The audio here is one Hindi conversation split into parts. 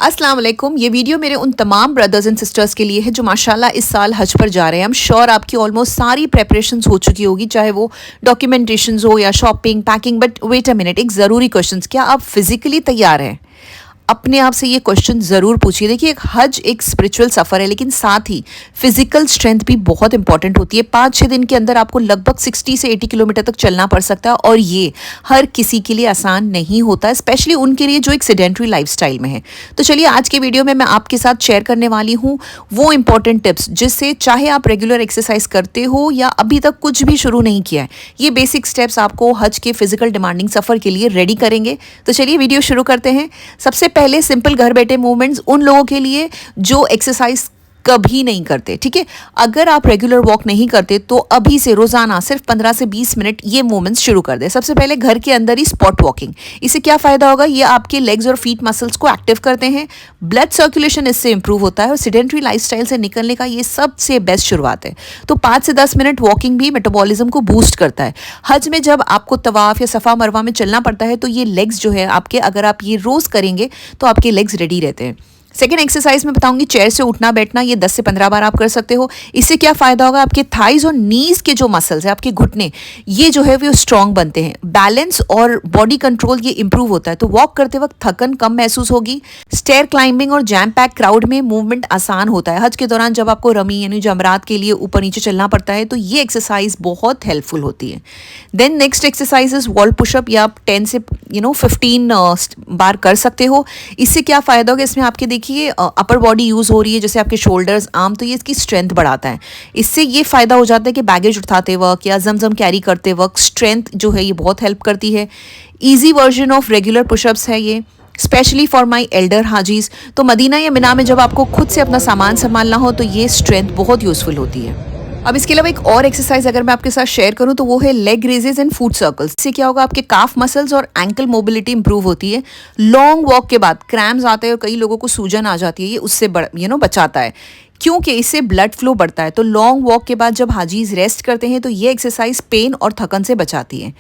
अस्सलाम वालेकुम। ये वीडियो मेरे उन तमाम ब्रदर्स एंड सिस्टर्स के लिए है जो माशाल्लाह इस साल हज पर जा रहे हैं। आई एम श्योर आपकी ऑलमोस्ट सारी प्रेपरेशंस हो चुकी होगी, चाहे वो डॉक्यूमेंटेशंस हो या shopping packing. But wait a minute, एक ज़रूरी क्वेश्चन, क्या आप फिजिकली तैयार हैं? अपने आप से ये क्वेश्चन ज़रूर पूछिए। देखिए, एक हज एक स्पिरिचुअल सफ़र है, लेकिन साथ ही फिजिकल स्ट्रेंथ भी बहुत इंपॉर्टेंट होती है। 5-6 दिन के अंदर आपको लगभग 60 से 80 किलोमीटर तक चलना पड़ सकता है, और ये हर किसी के लिए आसान नहीं होता है, स्पेशली उनके लिए जो एक सेडेंट्री लाइफस्टाइल में है। तो चलिए, आज के वीडियो में मैं आपके साथ शेयर करने वाली हूँ वो इंपॉर्टेंट टिप्स, जिससे चाहे आप रेगुलर एक्सरसाइज करते हो या अभी तक कुछ भी शुरू नहीं किया है, ये बेसिक स्टेप्स आपको हज के फिजिकल डिमांडिंग सफ़र के लिए रेडी करेंगे। तो चलिए वीडियो शुरू करते हैं। सबसे पहले सिंपल घर बैठे मूवमेंट्स उन लोगों के लिए जो एक्सरसाइज कभी नहीं करते। ठीक है, अगर आप रेगुलर वॉक नहीं करते तो अभी से रोजाना सिर्फ 15 से 20 मिनट ये मूवमेंट्स शुरू कर दें। सबसे पहले घर के अंदर ही स्पॉट वॉकिंग। इससे क्या फायदा होगा? ये आपके लेग्स और फीट मसल्स को एक्टिव करते हैं, ब्लड सर्कुलेशन इससे इंप्रूव होता है, और सेडेंट्री लाइफस्टाइल से निकलने का ये सबसे बेस्ट शुरुआत है। तो 5 से 10 मिनट वॉकिंग भी मेटाबॉलिज्म को बूस्ट करता है। हज में जब आपको तवाफ या सफ़ा मरवा में चलना पड़ता है तो ये लेग्स जो है आपके, अगर आप ये रोज़ करेंगे तो आपके लेग्स रेडी रहते हैं। सेकेंड एक्सरसाइज में बताऊंगी चेयर से उठना बैठना। ये 10 से 15 बार आप कर सकते हो। इससे क्या फ़ायदा होगा? आपके थाइज और नीज के जो मसल्स हैं, आपके घुटने, ये जो है वो स्ट्रॉन्ग बनते हैं। बैलेंस और बॉडी कंट्रोल ये इंप्रूव होता है। तो वॉक करते वक्त थकन कम महसूस होगी। स्टेयर क्लाइंबिंग और जैम पैक क्राउड में मूवमेंट आसान होता है। हज के दौरान जब आपको रमी यानी जमरात के लिए ऊपर नीचे चलना पड़ता है तो ये एक्सरसाइज बहुत हेल्पफुल होती है। Then next exercise is wall pushup. या आप 10 से 15 बार कर सकते हो। इससे क्या फ़ायदा होगा? इसमें आपके देखिए अपर बॉडी यूज़ हो रही है, जैसे आपके शोल्डर्स, आर्म, तो ये इसकी स्ट्रेंथ बढ़ाता है। इससे ये फ़ायदा हो जाता है कि बैगेज उठाते वक्त या जमजम कैरी करते वक्त स्ट्रेंथ जो है ये बहुत हेल्प करती है। Easy version of regular pushups है ये, स्पेशली फॉर माई एल्डर हाजीज। तो मदीना या मिना में जब आपको खुद से अपना सामान संभालना हो तो ये स्ट्रेंथ बहुत यूज़फुल होती है। अब इसके अलावा एक और एक्सरसाइज अगर मैं आपके साथ शेयर करूं तो वो है leg raises and foot circles. इससे क्या होगा? आपके काफ मसल्स और एंकल मोबिलिटी इंप्रूव होती है। लॉन्ग वॉक के बाद क्रैम्स आते हैं और कई लोगों को सूजन आ जाती है, ये उससे बचाता है, क्योंकि इससे ब्लड फ्लो बढ़ता है। तो लॉन्ग वॉक के बाद जब हाजीज रेस्ट करते हैं तो ये एक्सरसाइज पेन और थकन से बचाती है।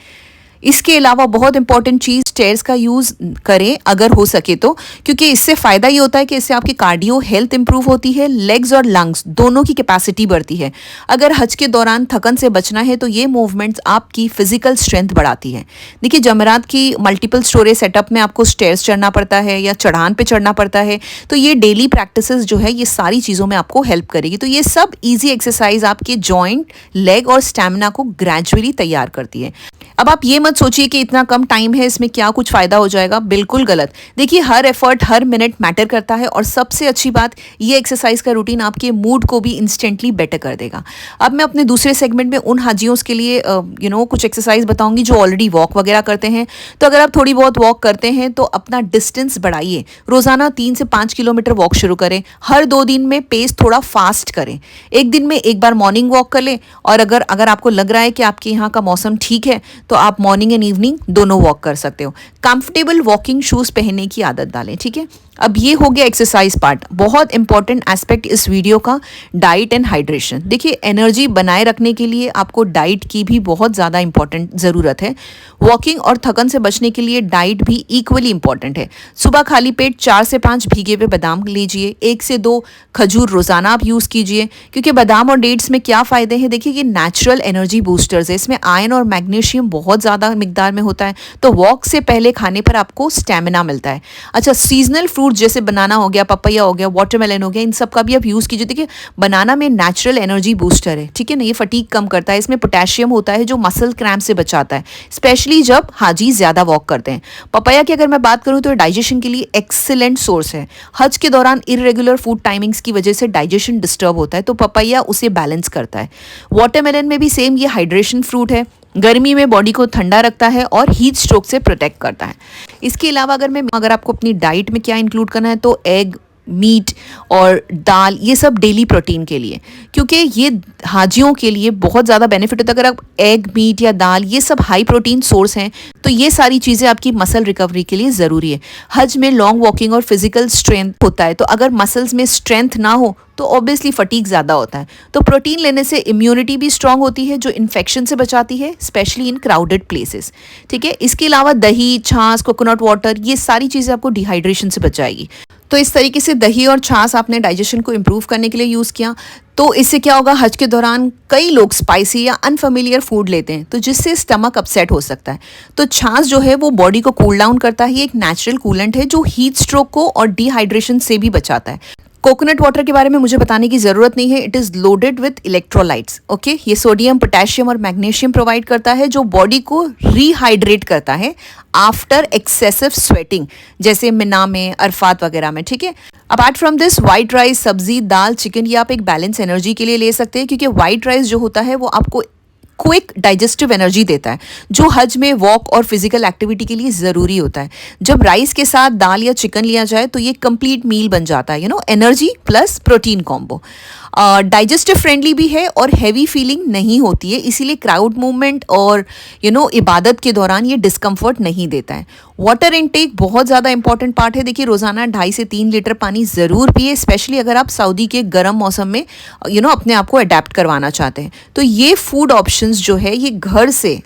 इसके अलावा बहुत इंपॉर्टेंट चीज़, स्टेयर्स का यूज़ करें अगर हो सके तो, क्योंकि इससे फ़ायदा ये होता है कि इससे आपकी कार्डियो हेल्थ इंप्रूव होती है, लेग्स और लंग्स दोनों की कैपेसिटी बढ़ती है। अगर हज के दौरान थकन से बचना है तो ये मूवमेंट्स आपकी फिजिकल स्ट्रेंथ बढ़ाती है। देखिए, जमरात की मल्टीपल स्टोरेज सेटअप में आपको स्टेयर्स चढ़ना पड़ता है या चढ़ान पे चढ़ना पड़ता है, तो ये डेली प्रैक्टिसेस जो है ये सारी चीज़ों में आपको हेल्प करेगी। तो ये सब ईजी एक्सरसाइज आपके जॉइंट, लेग और स्टैमिना को ग्रेजुअली तैयार करती है। अब आप ये मत सोचिए कि इतना कम टाइम है, इसमें क्या कुछ फ़ायदा हो जाएगा। बिल्कुल गलत। देखिए, हर एफर्ट, हर मिनट मैटर करता है, और सबसे अच्छी बात, ये एक्सरसाइज का रूटीन आपके मूड को भी इंस्टेंटली बेटर कर देगा। अब मैं अपने दूसरे सेगमेंट में उन हाजियों के लिए कुछ एक्सरसाइज बताऊंगी जो ऑलरेडी वॉक वगैरह करते हैं। तो अगर आप थोड़ी बहुत वॉक करते हैं तो अपना डिस्टेंस बढ़ाइए। रोज़ाना 3 से 5 किलोमीटर वॉक शुरू करें। हर 2 दिन में पेस थोड़ा फास्ट करें। एक दिन में एक बार मॉर्निंग वॉक कर लें, और अगर आपको लग रहा है कि आपके यहाँ का मौसम ठीक है तो आप मॉर्निंग एंड इवनिंग दोनों वॉक कर सकते हो। कंफर्टेबल वॉकिंग शूज़ पहनने की आदत डालें। ठीक है, अब ये हो गया एक्सरसाइज पार्ट। बहुत इंपॉर्टेंट एस्पेक्ट इस वीडियो का, डाइट एंड हाइड्रेशन। देखिए, एनर्जी बनाए रखने के लिए आपको डाइट की भी बहुत ज़्यादा इंपॉर्टेंट ज़रूरत है। वॉकिंग और थकन से बचने के लिए डाइट भी इक्वली इंपॉर्टेंट है। सुबह खाली पेट 4 से 5 भीगे हुए बादाम लीजिए। 1 से 2 खजूर रोज़ाना आप यूज़ कीजिए, क्योंकि बादाम और डेट्स में क्या फ़ायदे हैं? देखिए, ये नेचुरल एनर्जी बूस्टर्स है। इसमें आयरन और मैग्नीशियम बहुत ज़्यादा मिकदार में होता है, तो वॉक से पहले खाने पर आपको स्टैमिना मिलता है। अच्छा, सीजनल फ्रूट जैसे बनाना हो गया, पपैया हो गया, वाटरमेलन हो गया, इन सब का भी आप यूज़ कीजिए। देखिए, बनाना में नेचुरल एनर्जी बूस्टर है। ठीक है ना, ये फटीग कम करता है। इसमें पोटेशियम होता है जो मसल क्रैम्प से बचाता है, स्पेशली जब हाजी ज़्यादा वॉक करते हैं। पपैया की अगर मैं बात करूँ तो डाइजेशन के लिए एक्सीलेंट सोर्स है। हज के दौरान इरेगुलर फूड टाइमिंग्स की वजह से डाइजेशन डिस्टर्ब होता है, तो पपैया उसे बैलेंस करता है। वाटरमेलन में भी सेम, ये हाइड्रेशन फ्रूट है, गर्मी में बॉडी को ठंडा रखता है और हीट स्ट्रोक से प्रोटेक्ट करता है। इसके अलावा अगर आपको अपनी डाइट में क्या इंक्लूड करना है तो एग, मीट और दाल, ये सब डेली प्रोटीन के लिए, क्योंकि ये हाजियों के लिए बहुत ज़्यादा बेनिफिट होता है। अगर आप एग, मीट या दाल, ये सब हाई प्रोटीन सोर्स हैं, तो ये सारी चीज़ें आपकी मसल रिकवरी के लिए ज़रूरी है। हज में लॉन्ग वॉकिंग और फिजिकल स्ट्रेंथ होता है, तो अगर मसल्स में स्ट्रेंथ ना हो तो ऑब्वियसली फटीग ज़्यादा होता है। तो प्रोटीन लेने से इम्यूनिटी भी स्ट्रांग होती है जो इन्फेक्शन से बचाती है, स्पेशली इन क्राउडेड प्लेसेस। ठीक है, इसके अलावा दही, छाछ, कोकोनट वाटर, ये सारी चीज़ें आपको डिहाइड्रेशन से बचाएगी। तो इस तरीके से दही और छाछ आपने डाइजेशन को इम्प्रूव करने के लिए यूज़ किया। तो इससे क्या होगा, हज के दौरान कई लोग स्पाइसी या अनफेमिलियर फूड लेते हैं तो जिससे स्टमक अपसेट हो सकता है। तो छाछ जो है वो बॉडी को कूल डाउन करता है, ये एक नेचुरल कूलेंट है जो हीट स्ट्रोक को और डिहाइड्रेशन से भी बचाता है। कोकोनट वाटर के बारे में मुझे बताने की ज़रूरत नहीं है, it is loaded with electrolytes. Okay, ये सोडियम, पोटेशियम और मैग्नीशियम प्रोवाइड करता है जो बॉडी को रिहाइड्रेट करता है आफ्टर एक्सेसिव स्वेटिंग, जैसे मिना में, अरफात वगैरह में। ठीक है, apart from this white rice, सब्जी, दाल, चिकन, ये आप एक बैलेंस एनर्जी के लिए ले सकते हैं क्योंकि वाइट राइस जो होता है वो आपको क्विक डाइजेस्टिव एनर्जी देता है जो हज में वॉक और फिजिकल एक्टिविटी के लिए ज़रूरी होता है। जब राइस के साथ दाल या चिकन लिया जाए तो ये कंप्लीट मील बन जाता है, energy plus protein combo. Digestive friendly भी है और हैवी फीलिंग नहीं होती है, इसीलिए क्राउड मूवमेंट और इबादत के दौरान ये डिस्कम्फर्ट नहीं देता है। वाटर इनटेक बहुत ज़्यादा इंपॉर्टेंट पार्ट है। देखिए, रोज़ाना 2.5 से 3 लीटर पानी ज़रूर पिए, स्पेशली अगर आप सऊदी के गर्म मौसम में अपने आप को अडेप्ट करवाना चाहते हैं। तो ये फूड ऑप्शंस जो है ये घर से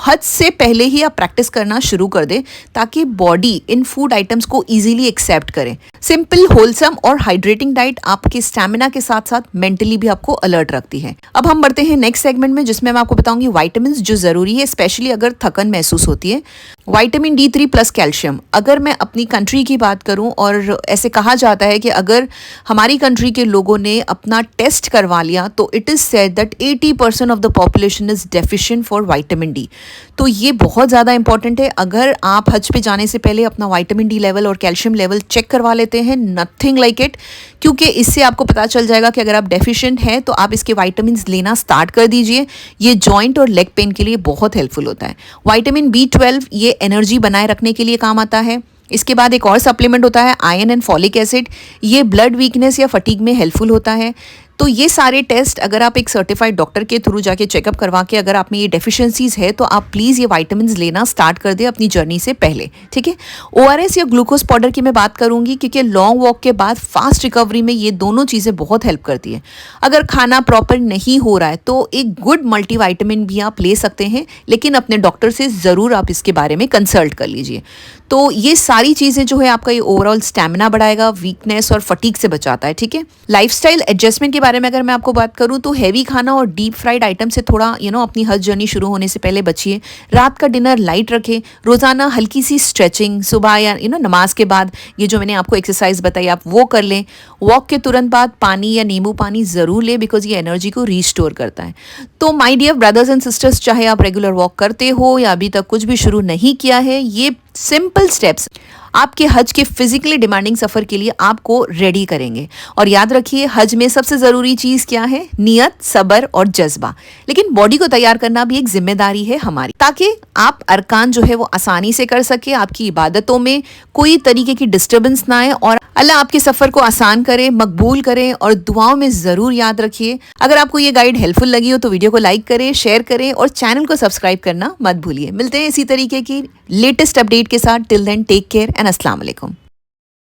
हज से पहले ही आप प्रैक्टिस करना शुरू कर दें ताकि बॉडी इन फूड आइटम्स को इजीली एक्सेप्ट करे। सिंपल, होलसम और हाइड्रेटिंग डाइट आपके स्टैमिना के साथ साथ मेंटली भी आपको अलर्ट रखती है। अब हम बढ़ते हैं नेक्स्ट सेगमेंट में जिसमें मैं आपको बताऊंगी विटामिन जो ज़रूरी है, स्पेशली अगर थकन महसूस होती है। विटामिन D3 प्लस कैल्शियम, अगर मैं अपनी कंट्री की बात करूं, और ऐसे कहा जाता है कि अगर हमारी कंट्री के लोगों ने अपना टेस्ट करवा लिया तो it is said that 80% of the population is deficient for vitamin D। तो ये बहुत ज़्यादा इंपॉर्टेंट है। अगर आप हज पे जाने से पहले अपना विटामिन D लेवल और कैल्शियम लेवल चेक करवा लेते हैं, नथिंग लाइक इट, क्योंकि इससे आपको पता चल जाएगा कि अगर आप डेफिशिएंट हैं तो आप इसके विटामिन लेना स्टार्ट कर दीजिए। ये जॉइंट और लेग पेन के लिए बहुत हेल्पफुल होता है। विटामिन B12 ये एनर्जी बनाए रखने के लिए काम आता है। इसके बाद एक और सप्लीमेंट होता है आयरन एंड फॉलिक एसिड, ये ब्लड वीकनेस या फटीग में हेल्पफुल होता है। तो ये सारे टेस्ट अगर आप एक सर्टिफाइड डॉक्टर के थ्रू जाके चेकअप करवा के अगर आप में ये डेफिशिएंसीज है तो आप प्लीज़ ये विटामिन्स लेना स्टार्ट कर दें अपनी जर्नी से पहले। ठीक है, ORS या ग्लूकोज पाउडर की मैं बात करूंगी क्योंकि लॉन्ग वॉक के बाद फास्ट रिकवरी में ये दोनों चीज़ें बहुत हेल्प करती है। अगर खाना प्रॉपर नहीं हो रहा है तो एक गुड मल्टीविटामिन भी आप ले सकते हैं, लेकिन अपने डॉक्टर से ज़रूर आप इसके बारे में कंसल्ट कर लीजिए। तो ये सारी चीज़ें जो है आपका ये ओवरऑल स्टैमिना बढ़ाएगा, वीकनेस और फटीग से बचाता है। ठीक है, लाइफस्टाइल एडजस्टमेंट के बारे में अगर मैं आपको बात करूं तो हैवी खाना और डीप फ्राइड आइटम से थोड़ा अपनी हज जर्नी शुरू होने से पहले बचिए। रात का डिनर लाइट रखें, रोज़ाना हल्की सी स्ट्रेचिंग सुबह या नमाज के बाद, ये जो मैंने आपको एक्सरसाइज बताई आप वो कर लें। वॉक के तुरंत बाद पानी या नींबू पानी ज़रूर लें बिकॉज ये एनर्जी को रीस्टोर करता है। तो my dear brothers and sisters, चाहे आप रेगुलर वॉक करते हो या अभी तक कुछ भी शुरू नहीं किया है, ये सिंपल स्टेप्स आपके हज के फिजिकली डिमांडिंग सफ़र के लिए आपको रेडी करेंगे। और याद रखिए, हज में सबसे ज़रूरी चीज़ क्या है? नियत, सब्र और जज्बा। लेकिन बॉडी को तैयार करना भी एक जिम्मेदारी है हमारी, ताकि आप अरकान जो है वो आसानी से कर सके, आपकी इबादतों में कोई तरीके की डिस्टर्बेंस ना आए और अल्लाह आपके सफ़र को आसान करे, मकबूल करें। और दुआओं में ज़रूर याद रखिए। अगर आपको ये गाइड हेल्पफुल लगी हो तो वीडियो को लाइक करें, शेयर करें और चैनल को सब्सक्राइब करना मत भूलिए। मिलते हैं इसी तरीके की लेटेस्ट अपडेट के साथ। Till then take care and अस्सलाम वालेकुम।